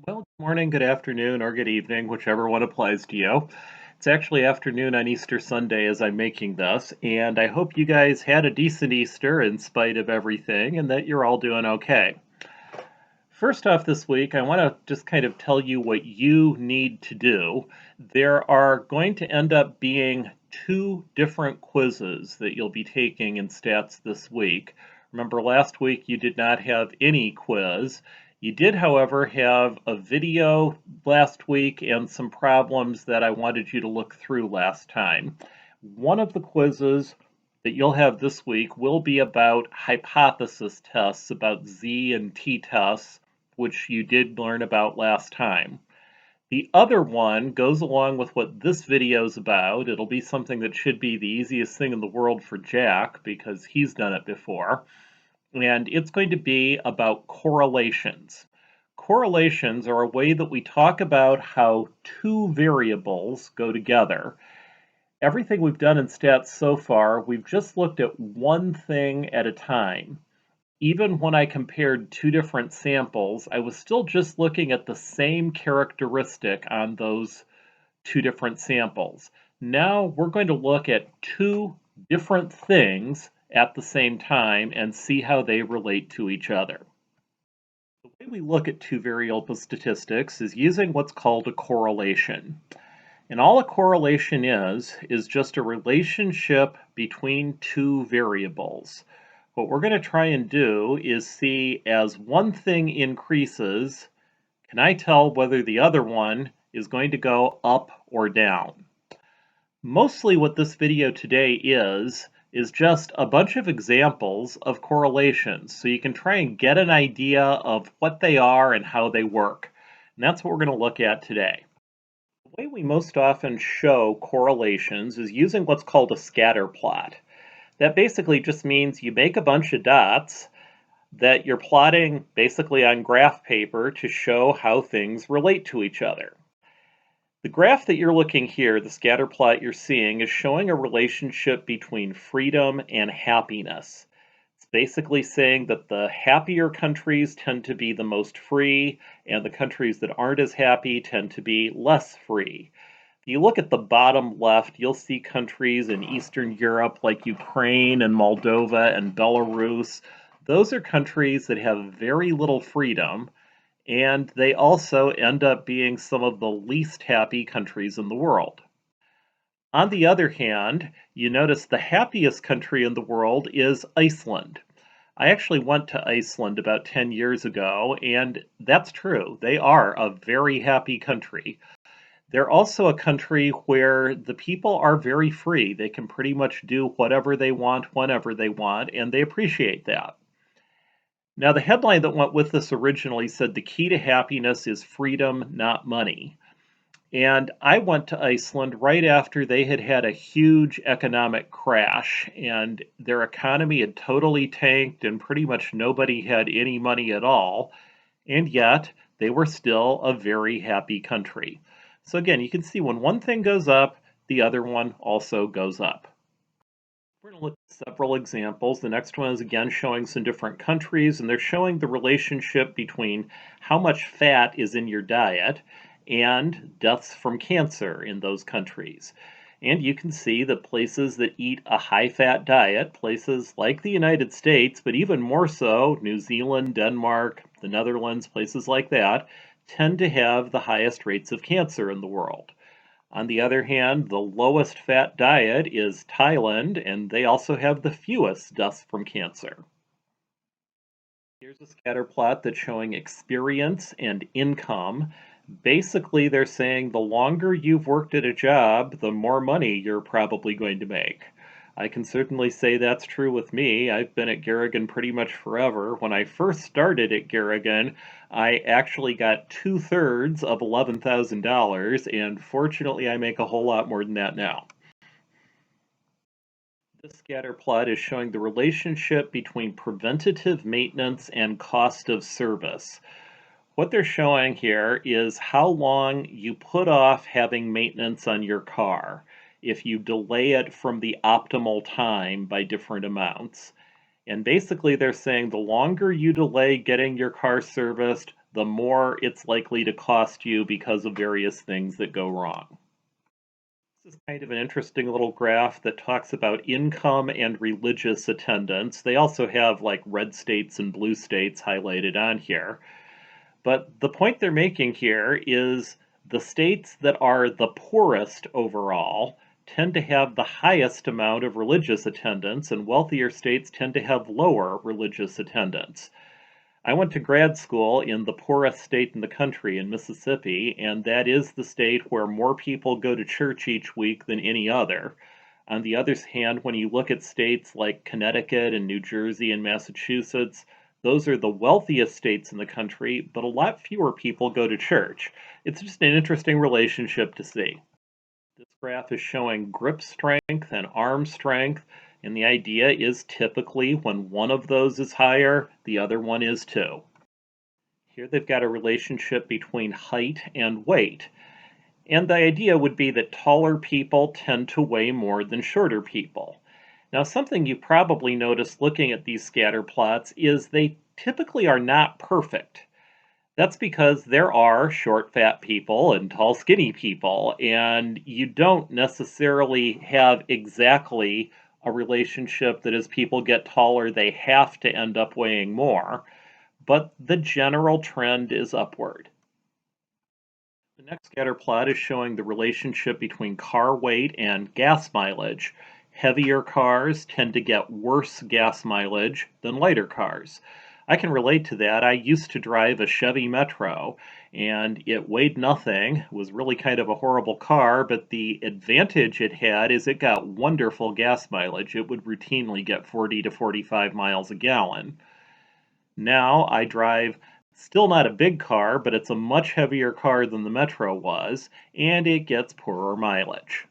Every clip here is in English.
Well, good morning, good afternoon, or good evening, whichever one applies to you. It's actually afternoon on Easter Sunday as I'm making this, and I hope you guys had a decent Easter in spite of everything and that you're all doing okay. First off, this week, I want to just kind of tell you what you need to do. There are going to end up being two different quizzes that you'll be taking in stats this week. Remember, last week you did not have any quiz. You did, however, have a video last week and some problems that I wanted you to look through last time. One of the quizzes that you'll have this week will be about hypothesis tests, about Z and T tests, which you did learn about last time. The other one goes along with what this video is about. It'll be something that should be the easiest thing in the world for Jack because he's done it before. And it's going to be about correlations. Correlations are a way that we talk about how two variables go together. Everything we've done in stats so far, we've just looked at one thing at a time. Even when I compared two different samples, I was still just looking at the same characteristic on those two different samples. Now we're going to look at two different things at the same time and see how they relate to each other. The way we look at two variable statistics is using what's called a correlation. And all a correlation is just a relationship between two variables. What we're going to try and do is see as one thing increases, can I tell whether the other one is going to go up or down? Mostly what this video today is just a bunch of examples of correlations so you can try and get an idea of what they are and how they work. And that's what we're going to look at today. The way we most often show correlations is using what's called a scatter plot. That basically just means you make a bunch of dots that you're plotting basically on graph paper to show how things relate to each other. The graph that you're looking here, the scatter plot you're seeing, is showing a relationship between freedom and happiness. It's basically saying that the happier countries tend to be the most free, and the countries that aren't as happy tend to be less free. If you look at the bottom left, you'll see countries in Eastern Europe like Ukraine and Moldova and Belarus. Those are countries that have very little freedom, and they also end up being some of the least happy countries in the world. On the other hand, you notice the happiest country in the world is Iceland. I actually went to Iceland about 10 years ago, and that's true. They are a very happy country. They're also a country where the people are very free. They can pretty much do whatever they want, whenever they want, and they appreciate that. Now, the headline that went with this originally said the key to happiness is freedom, not money. And I went to Iceland right after they had had a huge economic crash, and their economy had totally tanked, and pretty much nobody had any money at all. And yet, they were still a very happy country. So, again, you can see when one thing goes up, the other one also goes up. We're going to look at several examples. The next one is again showing some different countries, and they're showing the relationship between how much fat is in your diet and deaths from cancer in those countries. And you can see that places that eat a high-fat diet, places like the United States, but even more so, New Zealand, Denmark, the Netherlands, places like that, tend to have the highest rates of cancer in the world. On the other hand, the lowest fat diet is Thailand, and they also have the fewest deaths from cancer. Here's a scatter plot that's showing experience and income. Basically, they're saying the longer you've worked at a job, the more money you're probably going to make. I can certainly say that's true with me. I've been at Garrigan pretty much forever. When I first started at Garrigan, I actually got 2/3 of $11,000, and fortunately I make a whole lot more than that now. This scatter plot is showing the relationship between preventative maintenance and cost of service. What they're showing here is how long you put off having maintenance on your car if you delay it from the optimal time by different amounts. And basically they're saying the longer you delay getting your car serviced, the more it's likely to cost you because of various things that go wrong. This is kind of an interesting little graph that talks about income and religious attendance. They also have like red states and blue states highlighted on here. But the point they're making here is the states that are the poorest overall tend to have the highest amount of religious attendance, and wealthier states tend to have lower religious attendance. I went to grad school in the poorest state in the country, in Mississippi, and that is the state where more people go to church each week than any other. On the other hand, when you look at states like Connecticut and New Jersey and Massachusetts, those are the wealthiest states in the country, but a lot fewer people go to church. It's just an interesting relationship to see. This graph is showing grip strength and arm strength, and the idea is typically when one of those is higher, the other one is too. Here they've got a relationship between height and weight. And the idea would be that taller people tend to weigh more than shorter people. Now, something you probably noticed looking at these scatter plots is they typically are not perfect. That's because there are short, fat people and tall, skinny people, and you don't necessarily have exactly a relationship that as people get taller, they have to end up weighing more, but the general trend is upward. The next scatter plot is showing the relationship between car weight and gas mileage. Heavier cars tend to get worse gas mileage than lighter cars. I can relate to that. I used to drive a Chevy Metro, and it weighed nothing. It was really kind of a horrible car, but the advantage it had is it got wonderful gas mileage. It would routinely get 40 to 45 miles a gallon. Now I drive still not a big car, but it's a much heavier car than the Metro was, and it gets poorer mileage.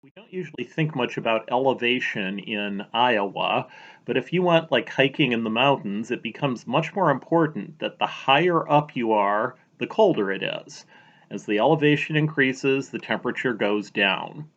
We don't usually think much about elevation in Iowa, but if you want like hiking in the mountains, it becomes much more important that the higher up you are, the colder it is. As the elevation increases, the temperature goes down.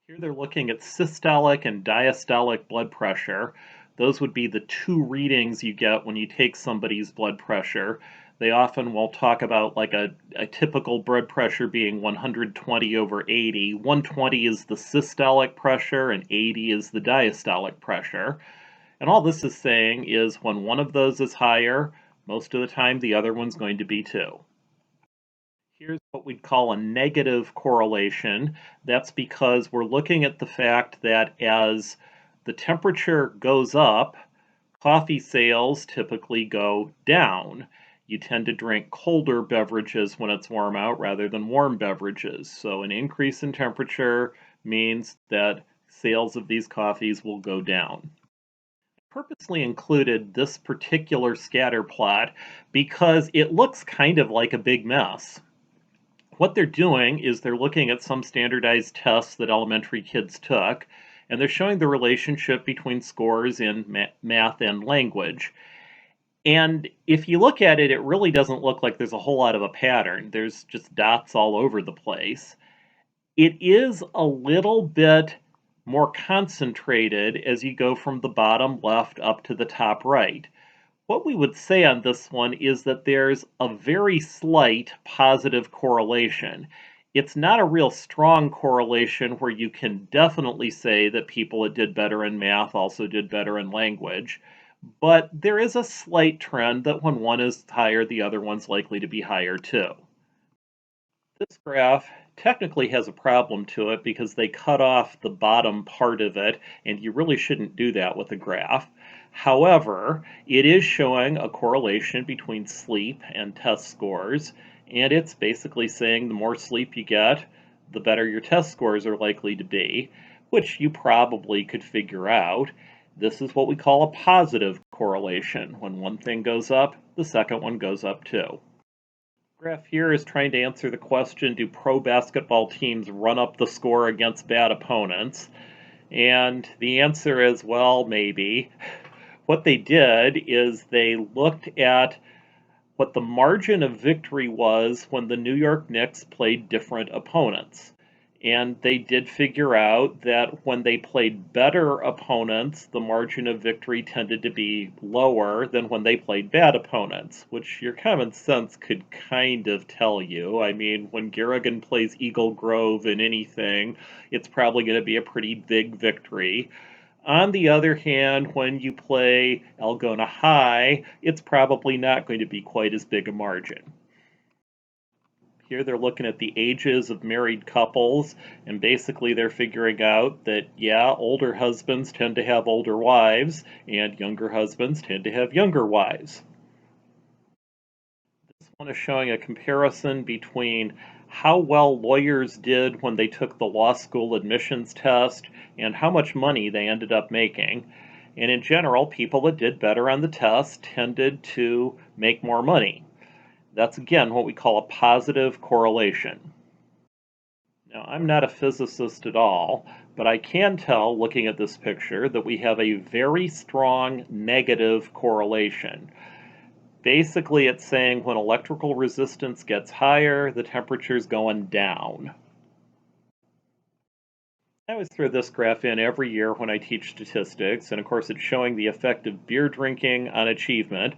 Here they're looking at systolic and diastolic blood pressure. Those would be the two readings you get when you take somebody's blood pressure. They often will talk about like a typical blood pressure being 120 over 80. 120 is the systolic pressure and 80 is the diastolic pressure. And all this is saying is when one of those is higher, most of the time the other one's going to be too. Here's what we'd call a negative correlation. That's because we're looking at the fact that as the temperature goes up, coffee sales typically go down. You tend to drink colder beverages when it's warm out rather than warm beverages. So an increase in temperature means that sales of these coffees will go down. I purposely included this particular scatter plot because it looks kind of like a big mess. What they're doing is they're looking at some standardized tests that elementary kids took, and they're showing the relationship between scores in math and language. And if you look at it, it really doesn't look like there's a whole lot of a pattern. There's just dots all over the place. It is a little bit more concentrated as you go from the bottom left up to the top right. What we would say on this one is that there's a very slight positive correlation. It's not a real strong correlation where you can definitely say that people that did better in math also did better in language, but there is a slight trend that when one is higher, the other one's likely to be higher too. This graph technically has a problem to it because they cut off the bottom part of it, and you really shouldn't do that with a graph. However, it is showing a correlation between sleep and test scores, and it's basically saying the more sleep you get, the better your test scores are likely to be, which you probably could figure out. This is what we call a positive correlation. When one thing goes up, the second one goes up too. Graph here is trying to answer the question, do pro basketball teams run up the score against bad opponents? And the answer is, well, maybe. What they did is they looked at what the margin of victory was when the New York Knicks played different opponents. And they did figure out that when they played better opponents, the margin of victory tended to be lower than when they played bad opponents, which your common sense could kind of tell you. I mean, when Garrigan plays Eagle Grove in anything, it's probably going to be a pretty big victory. On the other hand, when you play Algona High, it's probably not going to be quite as big a margin. Here they're looking at the ages of married couples, and basically they're figuring out that, yeah, older husbands tend to have older wives, and younger husbands tend to have younger wives. This one is showing a comparison between how well lawyers did when they took the law school admissions test and how much money they ended up making. And in general, people that did better on the test tended to make more money. That's again what we call a positive correlation. Now, I'm not a physicist at all, but I can tell, looking at this picture, that we have a very strong negative correlation. Basically, it's saying when electrical resistance gets higher, the temperature's going down. I always throw this graph in every year when I teach statistics, and of course it's showing the effect of beer drinking on achievement.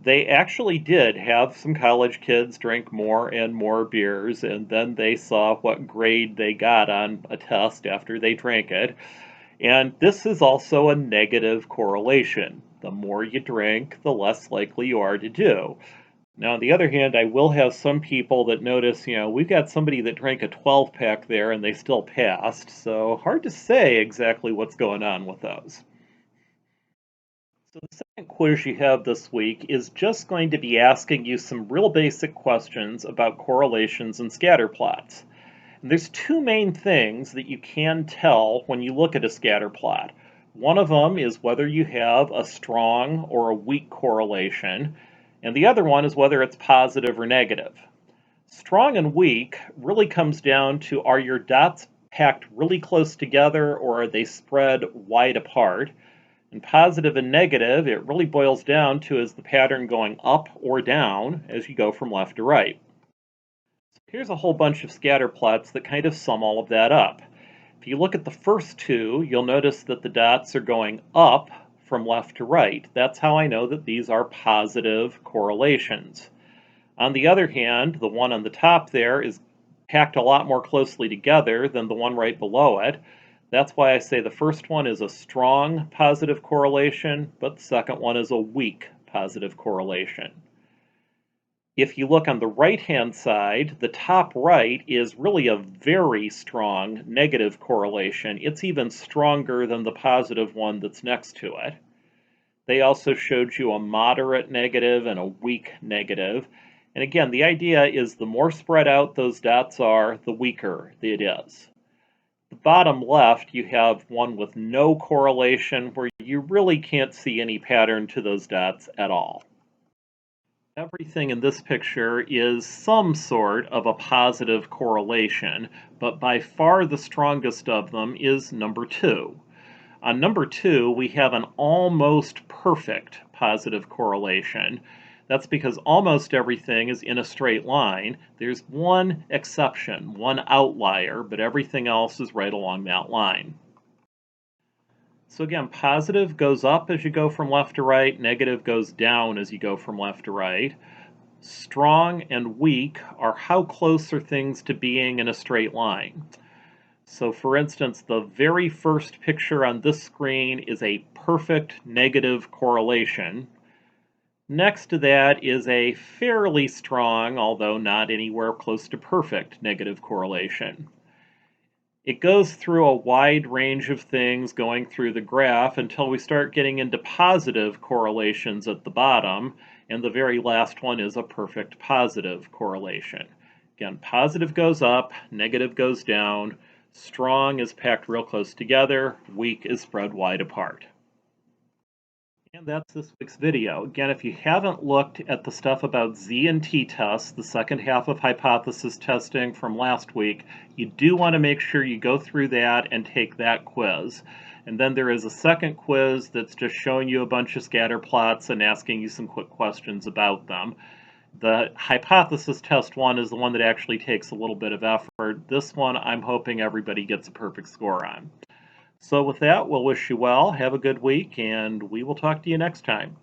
They actually did have some college kids drink more and more beers, and then they saw what grade they got on a test after they drank it. And this is also a negative correlation. The more you drink, the less likely you are to do. Now, on the other hand, I will have some people that notice, we've got somebody that drank a 12 pack there and they still passed, so hard to say exactly what's going on with those. So the second quiz you have this week is just going to be asking you some real basic questions about correlations and scatter plots. And there's two main things that you can tell when you look at a scatter plot. One of them is whether you have a strong or a weak correlation, and the other one is whether it's positive or negative. Strong and weak really comes down to, are your dots packed really close together or are they spread wide apart? And positive and negative, it really boils down to, is the pattern going up or down as you go from left to right. Here's a whole bunch of scatter plots that kind of sum all of that up. If you look at the first two, you'll notice that the dots are going up from left to right. That's how I know that these are positive correlations. On the other hand, the one on the top there is packed a lot more closely together than the one right below it. That's why I say the first one is a strong positive correlation, but the second one is a weak positive correlation. If you look on the right-hand side, the top right is really a very strong negative correlation. It's even stronger than the positive one that's next to it. They also showed you a moderate negative and a weak negative. And again, the idea is the more spread out those dots are, the weaker it is. The bottom left, you have one with no correlation where you really can't see any pattern to those dots at all. Everything in this picture is some sort of a positive correlation, but by far the strongest of them is number 2. On number 2, we have an almost perfect positive correlation. That's because almost everything is in a straight line. There's one exception, one outlier, but everything else is right along that line. So again, positive goes up as you go from left to right, negative goes down as you go from left to right. Strong and weak are how close are things to being in a straight line. So for instance, the very first picture on this screen is a perfect negative correlation. Next to that is a fairly strong, although not anywhere close to perfect, negative correlation. It goes through a wide range of things going through the graph until we start getting into positive correlations at the bottom, and the very last one is a perfect positive correlation. Again, positive goes up, negative goes down, strong is packed real close together, weak is spread wide apart. And that's this week's video. Again, if you haven't looked at the stuff about Z and T tests, the second half of hypothesis testing from last week, you do want to make sure you go through that and take that quiz. And then there is a second quiz that's just showing you a bunch of scatter plots and asking you some quick questions about them. The hypothesis test one is the one that actually takes a little bit of effort. This one, I'm hoping everybody gets a perfect score on. So with that, we'll wish you well, have a good week, and we will talk to you next time.